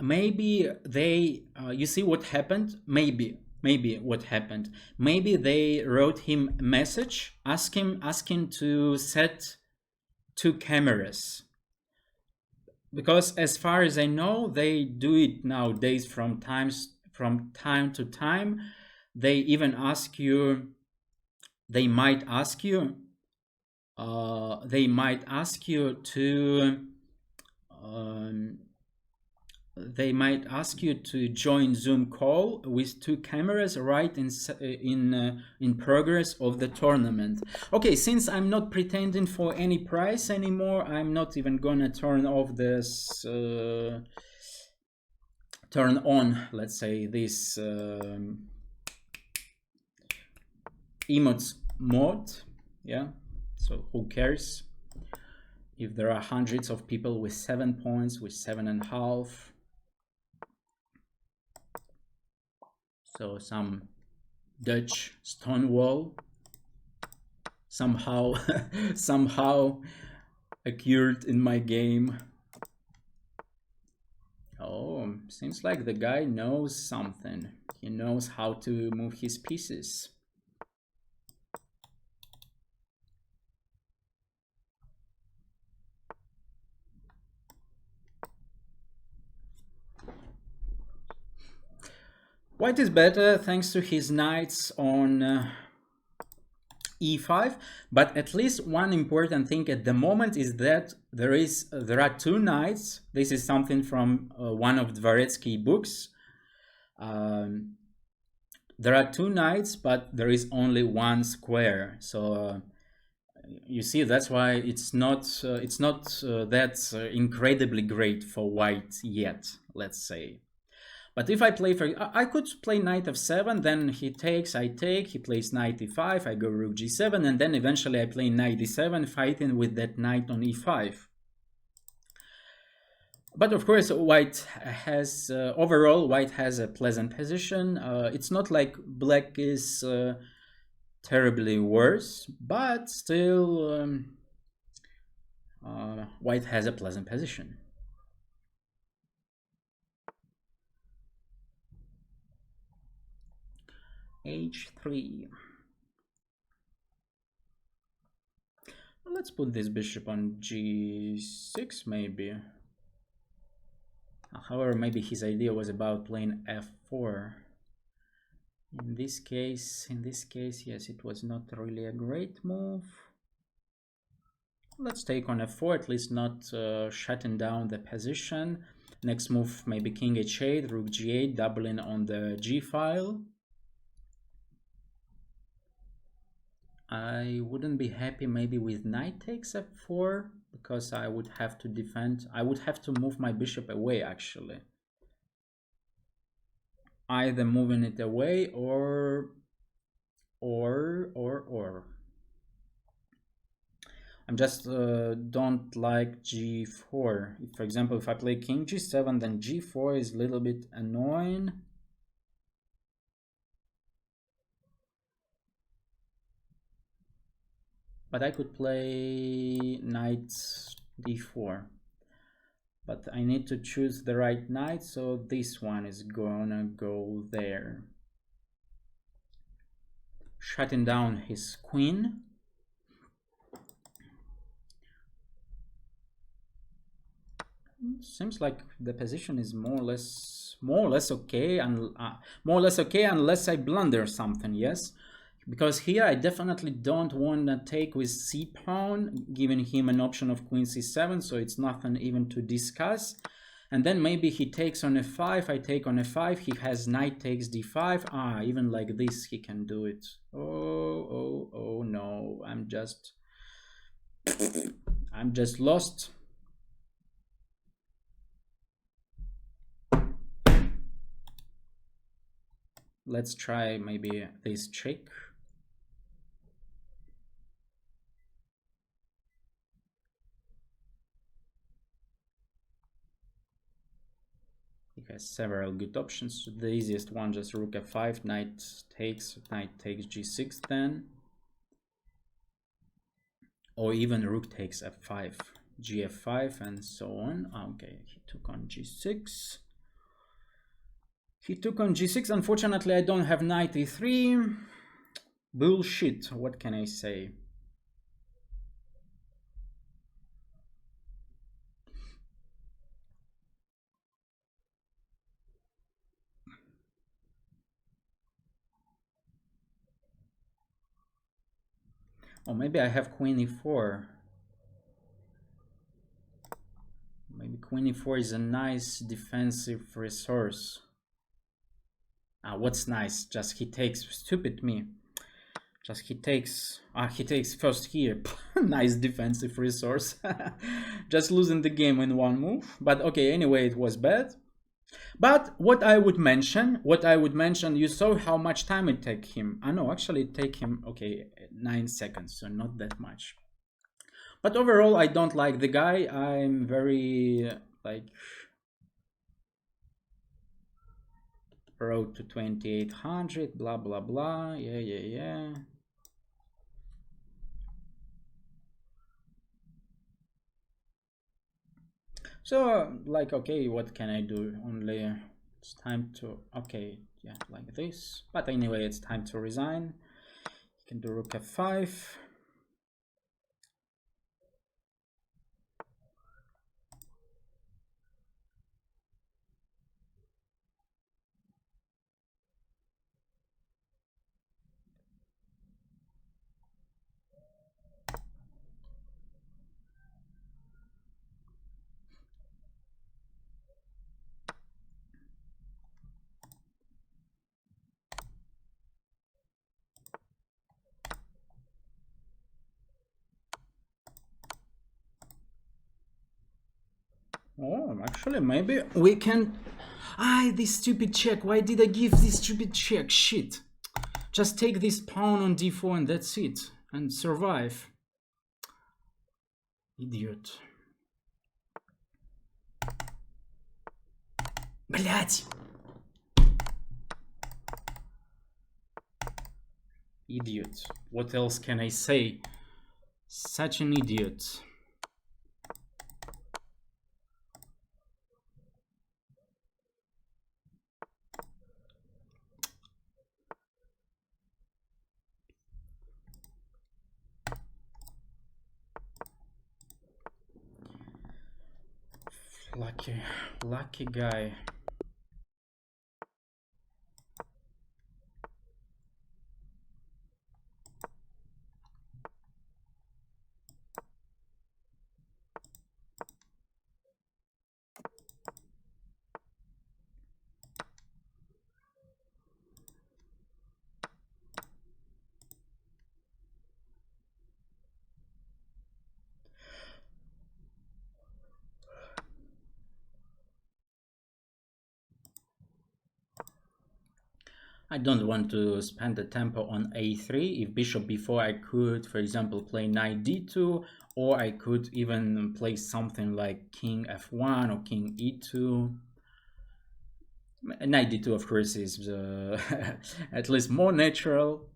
[SPEAKER 1] Maybe they, you see what happened? Maybe what happened. Maybe they wrote him a message asking to set 2 cameras. Because as far as I know, they do it nowadays from time to time. They even ask you, they might ask you to join Zoom call with 2 cameras right in progress of the tournament. Okay, since I'm not pretending for any prize anymore, I'm not even gonna turn off this turn on, let's say, this emotes mode. Yeah, so who cares if there are hundreds of people with 7 points, with 7.5. So some Dutch Stonewall somehow occurred in my game. Oh, seems like the guy knows something. He knows how to move his pieces. White is better thanks to his knights on e5, but at least one important thing at the moment is that there are 2 knights. This is something from one of Dvoretsky books. There are 2 knights, but there is only 1 square. So you see, that's why it's not that incredibly great for white yet, let's say. But if I play I could play knight f7, then he takes, I take, he plays knight e5, I go rook g7, and then eventually I play knight d7, fighting with that knight on e5. But of course, white has, overall, white has a pleasant position. It's not like black is terribly worse, but still, white has a pleasant position. h3. Let's put this bishop on g6 maybe. However, maybe his idea was about playing f4. In this case, yes, it was not really a great move. Let's take on f4, at least not shutting down the position. Next move, maybe king h8, rook g8, doubling on the g file. I wouldn't be happy maybe with knight takes f4 because I would have to defend. I would have to move my bishop away actually. Either moving it away or I'm just don't like g4. For example, if I play king g7, then g4 is a little bit annoying. But I could play knight d4. But I need to choose the right knight, so this one is gonna go there. Shutting down his queen. Seems like the position is more or less okay, and more or less okay unless I blunder something. Yes, because here I definitely don't want to take with c pawn, giving him an option of queen c7, so it's nothing even to discuss. And then maybe he takes on f5, I take on f5, he has knight takes d5. Even like this he can do it. Oh no, I'm just lost. Let's try maybe this trick. He has several good options. The easiest one, just rook f5, knight takes g6 then. Or even rook takes f5, gf5 and so on. Okay, he took on g6. Unfortunately, I don't have knight e3. Bullshit, what can I say? Or maybe I have queen e4. Maybe queen e4 is a nice defensive resource. What's nice? Just he takes, stupid me. Just he takes first here. Nice defensive resource. Just losing the game in one move. But okay, anyway, it was bad. But what I would mention, you saw how much time it take him. No, actually it take him, okay, 9 seconds, so not that much. But overall, I don't like the guy. I'm very, like, road to 2800, blah, blah, blah. Yeah. So, like, okay, what can I do? Only it's time to, okay, yeah, like this. But anyway, it's time to resign. You can do rook f5. Oh, actually, maybe we can... this stupid check. Why did I give this stupid check? Shit. Just take this pawn on d4 and that's it. And survive. Idiot. Блять! Idiot. What else can I say? Such an idiot. Lucky guy. I don't want to spend the tempo on a3. If bishop b4, I could, for example, play knight d2, or I could even play something like king f1 or king e2. Knight d2, of course, is at least more natural,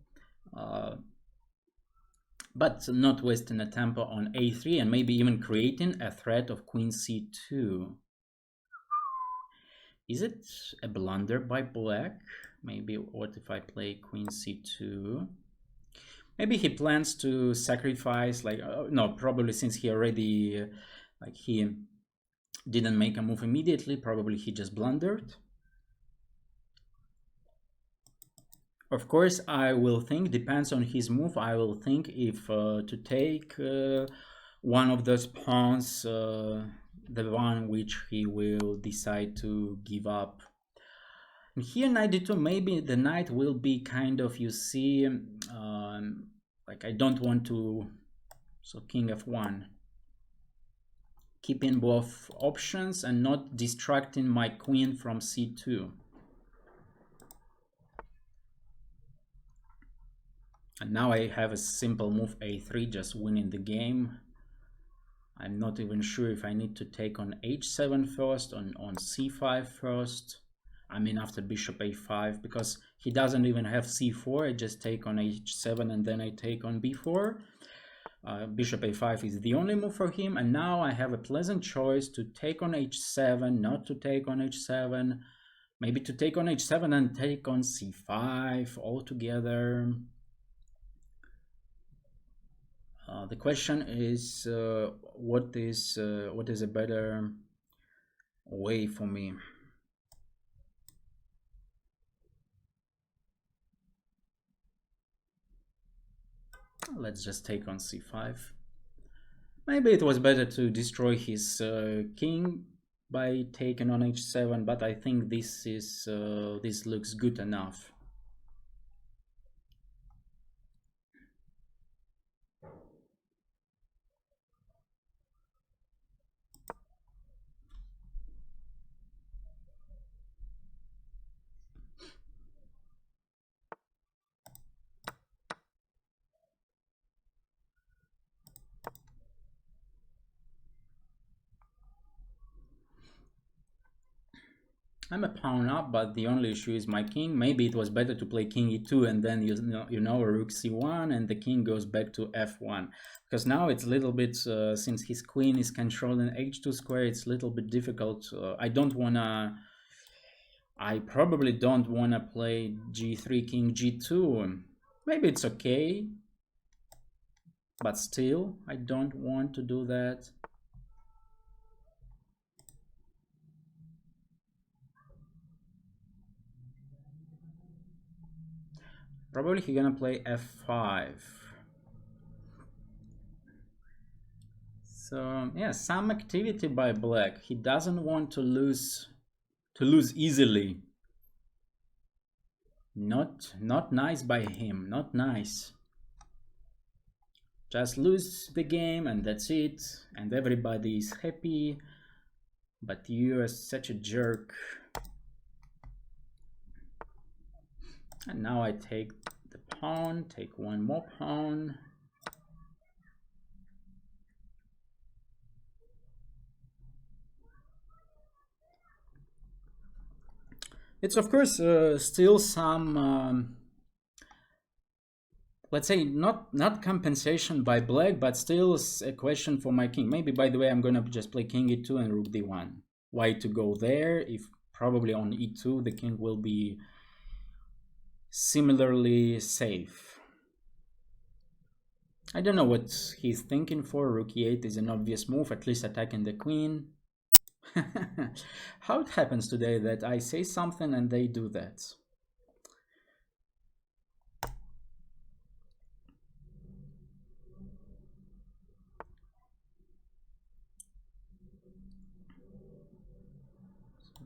[SPEAKER 1] but not wasting a tempo on a3 and maybe even creating a threat of queen c2. Is it a blunder by black? Maybe what if I play queen c2? Maybe he plans to sacrifice, like, no, probably since he already, like, he didn't make a move immediately, probably he just blundered. Of course, I will think, depends on his move, I will think if to take one of those pawns, the one which he will decide to give up. And here knight d2, maybe the knight will be kind of, you see, like I don't want to, so king f1. Keeping both options and not distracting my queen from c2. And now I have a simple move a3, just winning the game. I'm not even sure if I need to take on h7 first, on c5 first. I mean after bishop a5, because he doesn't even have c4. I just take on h7 and then I take on b4. Bishop a5 is the only move for him, and now I have a pleasant choice to take on h7, not to take on h7, maybe to take on h7 and take on c5 altogether. The question is, what is a better way for me? Let's just take on c5. Maybe it was better to destroy his king by taking on h7, but I think this is this looks good enough. I'm a pawn up, but the only issue is my king. Maybe it was better to play king e2 and then you know rook c1 and the king goes back to f1, because now it's a little bit since his queen is controlling h2 square, it's a little bit difficult. I probably don't wanna play g3 king g2. Maybe it's okay, but still I don't want to do that. Probably he's gonna play f5. So yeah, some activity by black. He doesn't want to lose easily. Not nice by him, not nice. Just lose the game and that's it, and everybody is happy, but you are such a jerk. And now I take the pawn, take one more pawn. It's of course still some, let's say not compensation by black, but still a question for my king. Maybe, by the way, I'm gonna just play king e2 and rook d1. Why to go there if probably on e2 the king will be similarly safe? I don't know what he's thinking for. Rook e8 is an obvious move, at least attacking the queen. How it happens today that I say something and they do that? So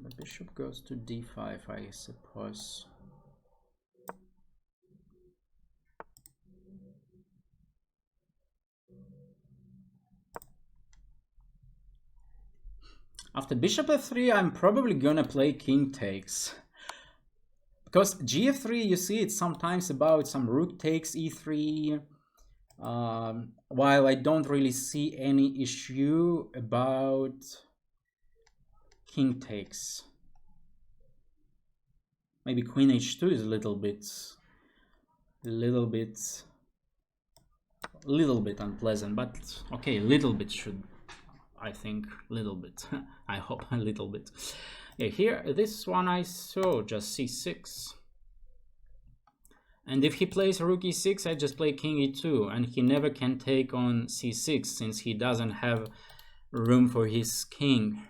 [SPEAKER 1] the bishop goes to d5, I suppose. After bishop f3, I'm probably gonna play king takes, Because gf3, you see, it's sometimes about some rook takes e3, while I don't really see any issue about king takes. Maybe queen h2 is a little bit unpleasant, but okay, little bit should, I think, little bit. I hope a little bit. Yeah, here, this one I saw just c6. And if he plays rook e6, I just play king e2, and he never can take on c6 since he doesn't have room for his king.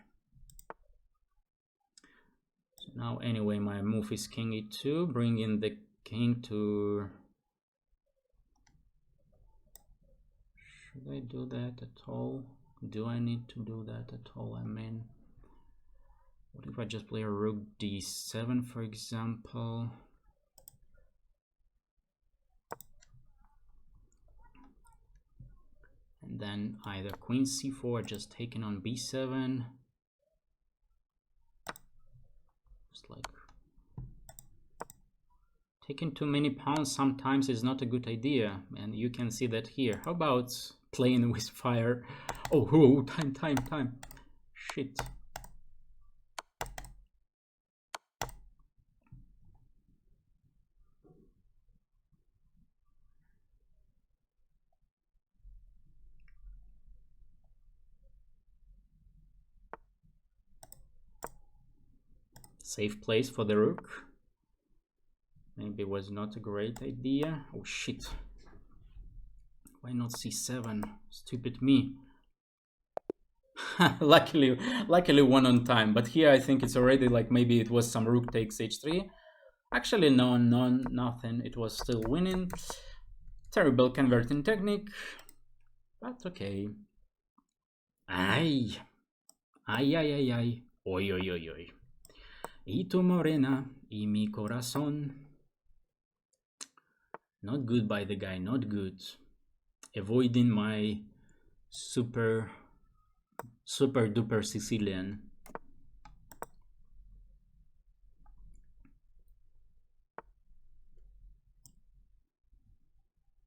[SPEAKER 1] So now anyway, my move is king e2, bringing the king to... Should I do that at all? Do I need to do that at all? I mean, what if I just play a rook d7, for example? And then either queen c4, just taking on b7. Just like taking too many pawns sometimes is not a good idea, and you can see that here. How about playing with fire? Oh, time. Shit. Safe place for the rook. Maybe it was not a great idea. Oh shit. Why not c7? Stupid me. luckily one on time, but here I think it's already like maybe it was some rook takes h3. Actually no, nothing. It was still winning. Terrible converting technique, but okay. Ay. Oy. Y tu morena y mi corazón. Not good by the guy, not good. Avoiding my super duper Sicilian.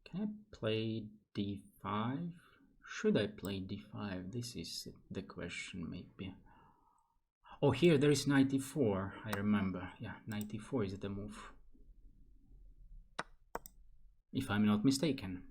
[SPEAKER 1] Can I play d5? Should I play d5? This is the question, maybe. Oh, here there is knight e4, I remember. Yeah, knight e4 is the move, if I'm not mistaken.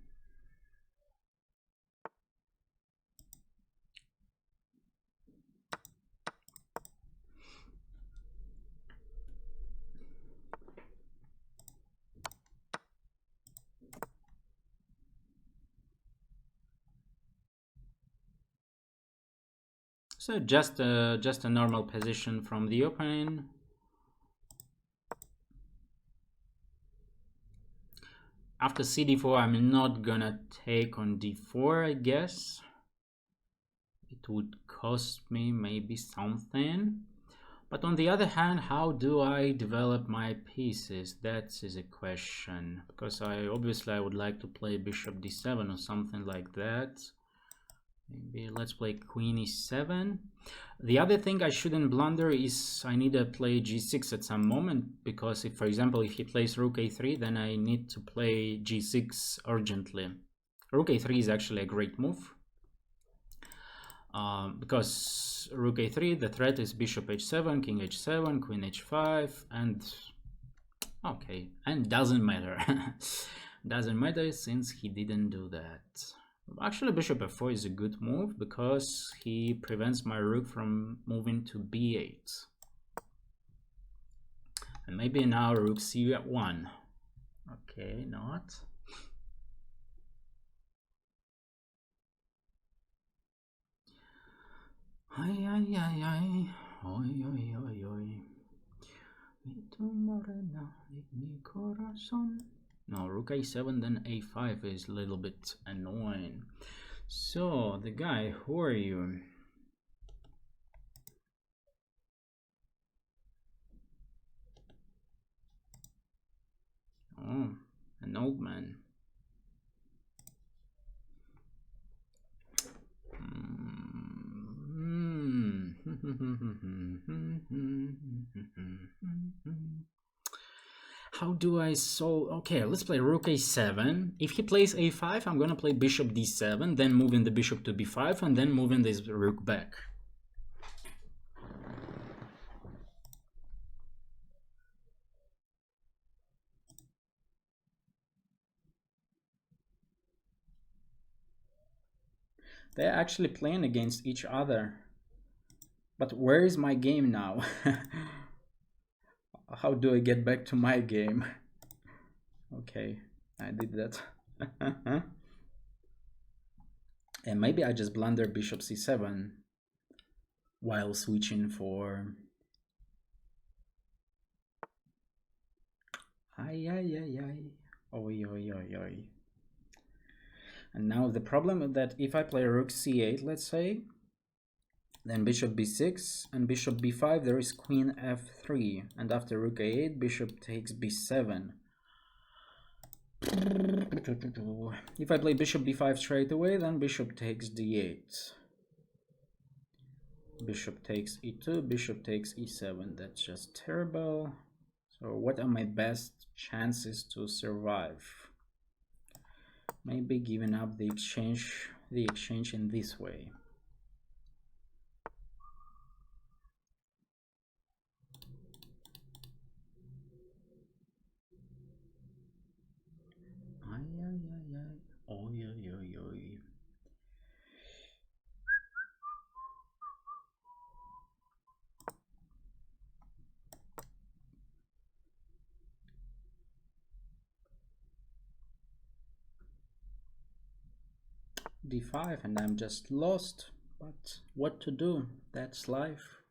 [SPEAKER 1] So just a normal position from the opening. After cd4, I'm not gonna take on d4, I guess. It would cost me maybe something. But on the other hand, how do I develop my pieces? That is a question. Because obviously I would like to play bishop d7 or something like that. Maybe let's play queen e7. The other thing I shouldn't blunder is I need to play g6 at some moment, because if, for example, if he plays rook a3, then I need to play g6 urgently. Rook a3 is actually a great move, because rook a3, the threat is bishop h7, king h7, queen h5, and okay, and doesn't matter. Doesn't matter since he didn't do that. Actually, bishop f4 is a good move because he prevents my rook from moving to b8. And maybe now rook c1. Okay, not. Ay. Oy. No, rook a7, then a5 is a little bit annoying. So, the guy, who are you? Oh, an old man. How do I solve? Okay, let's play rook a7. If he plays a5, I'm gonna play bishop d7, then moving the bishop to b5, and then moving this rook back. They're actually playing against each other. But where is my game now? How do I get back to my game? Okay, I did that. And maybe I just blunder bishop c7 while switching for... Ay, ay, ay, ay. Oi, oi, oi, oi. And now the problem is that if I play rook c8, let's say, then bishop b6 and bishop b5, there is queen f3. And after rook a8, bishop takes b7. If I play bishop b5 straight away, then bishop takes d8. Bishop takes e2, bishop takes e7. That's just terrible. So what are my best chances to survive? Maybe giving up the exchange in this way. Ay, ay, ay, ay. Oy, oy, oy, oy. d5 and I'm just lost, but what to do? That's life.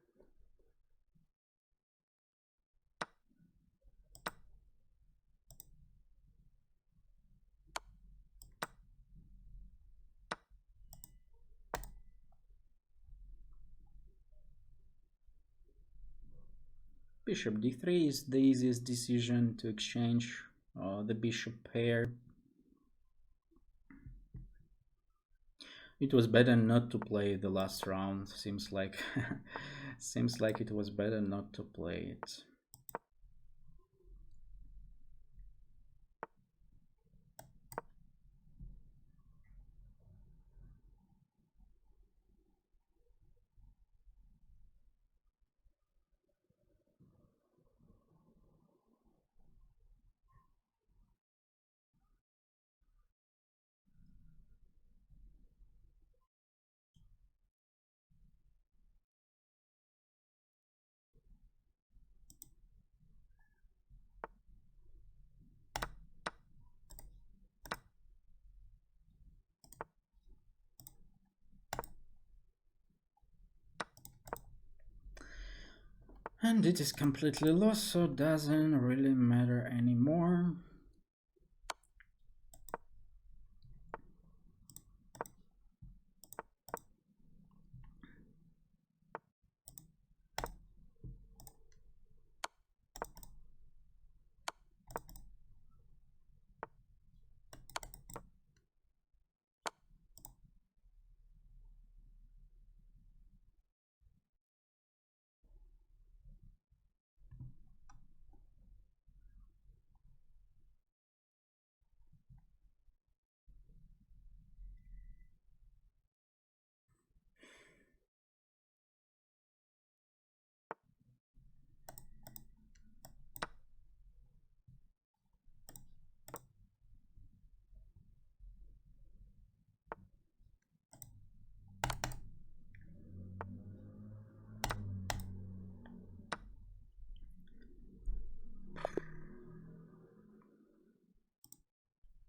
[SPEAKER 1] Bishop d3 is the easiest decision to exchange the bishop pair. It was better not to play the last round. Seems like seems like it was better not to play it. And it is completely lost, so it doesn't really matter anymore.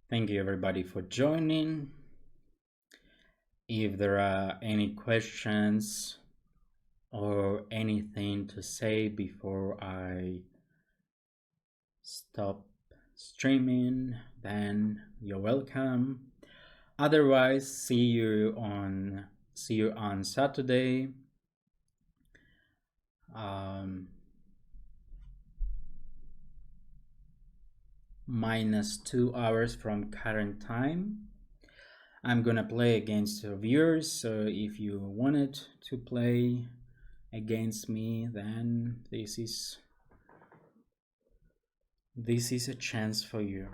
[SPEAKER 1] Thank you everybody for joining. If there are any questions or anything to say before I stop streaming, then you're welcome. Otherwise, see you on Saturday. -2 hours from current time. I'm gonna play against viewers, so if you wanted to play against me, then this is This is a chance for you.